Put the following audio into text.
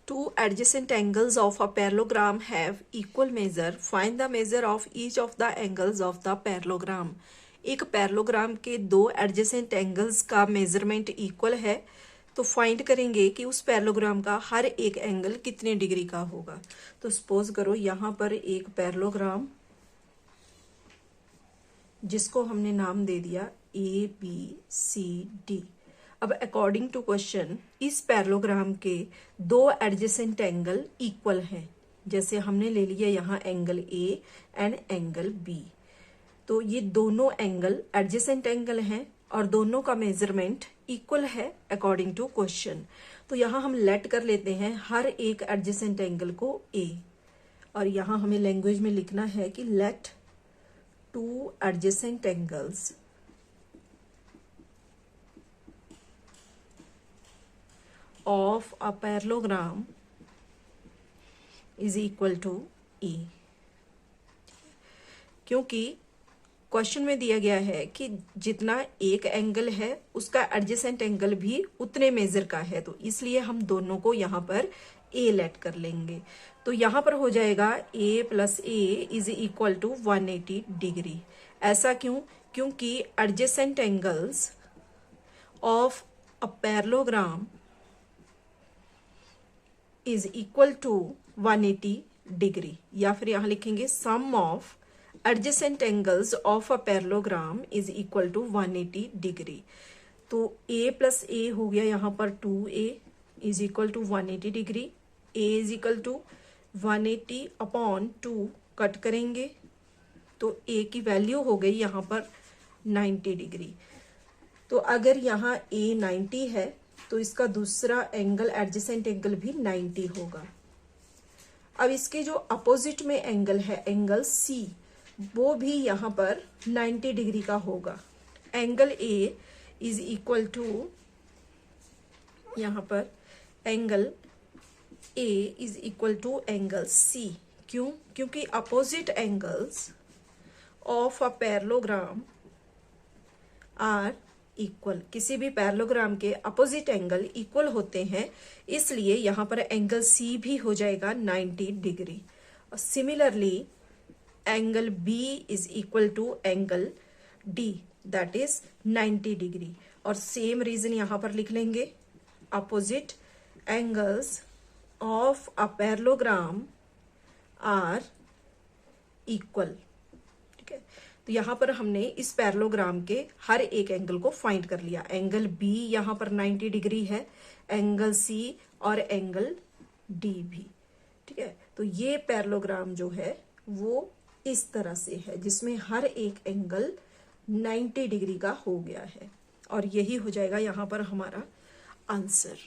Two adjacent angles of a parallelogram have equal measure. Find the measure of each of the angles of the parallelogram. एक parallelogram के दो adjacent angles का measurement equal है तो find करेंगे कि उस पैरेललोग्राम का हर एक एंगल कितने डिग्री का होगा। तो सपोज करो यहाँ पर एक पैरेललोग्राम जिसको हमने नाम दे दिया ABCD। अब अकॉर्डिंग टू क्वेश्चन इस पैरेललोग्राम के दो एडजेसेंट एंगल इक्वल हैं। जैसे हमने ले लिया यहाँ angle A and angle B, तो ये दोनों एंगल एडजेसेंट एंगल हैं और दोनों का मेजरमेंट इक्वल है अकॉर्डिंग टू क्वेश्चन। तो यहाँ हम लेट कर लेते हैं हर एक एडजेसेंट एंगल को A, और यहाँ हमें लैंग्वेज में लिखना है कि let two adjacent angles of a parallelogram is equal to E। क्योंकि क्वेश्चन में दिया गया है कि जितना एक एंगल है उसका एडजेसेंट एंगल भी उतने मेजर का है, तो इसलिए हम दोनों को यहाँ पर A लेट कर लेंगे। तो यहाँ पर हो जाएगा A plus A is equal to 180 degree. ऐसा क्यों? क्योंकि adjacent angles of a parallelogram is equal to 180 degree, या फिर यहां लिखेंगे sum of adjacent angles of a parallelogram is equal to 180 degree. तो A प्लस A हो गया यहाँ पर 2A is equal to 180 degree. A is equal to 180 upon 2 cut करेंगे तो A की वैल्यू हो गई यहाँ पर 90 डिग्री। तो अगर यहाँ A 90 है तो इसका दूसरा एंगल एडजेसेंट एंगल भी 90 होगा। अब इसके जो अपोजिट में एंगल है एंगल C, वो भी यहाँ पर 90 डिग्री का होगा। Angle A is equal to यहाँ पर angle A is equal to angle C। क्यों? क्योंकि opposite angles of a parallelogram are equal. किसी भी पैरेललोग्राम के अपोजिट एंगल इक्वल होते हैं, इसलिए यहाँ पर एंगल C भी हो जाएगा 90 डिग्री। और similarly angle B is equal to angle D, that is 90 degree. और सेम रीजन यहाँ पर लिख लेंगे, opposite angles of a parallelogram are equal. ठीक है, तो यहाँ पर हमने इस पैरेललोग्राम के हर एक एंगल को फाइंड कर लिया। एंगल B यहाँ पर 90 डिग्री है, एंगल C और एंगल D भी। ठीक है, तो ये पैरेललोग्राम जो है वो इस तरह से है जिसमें हर एक एंगल 90 डिग्री का हो गया है, और यही हो जाएगा यहाँ पर हमारा आंसर।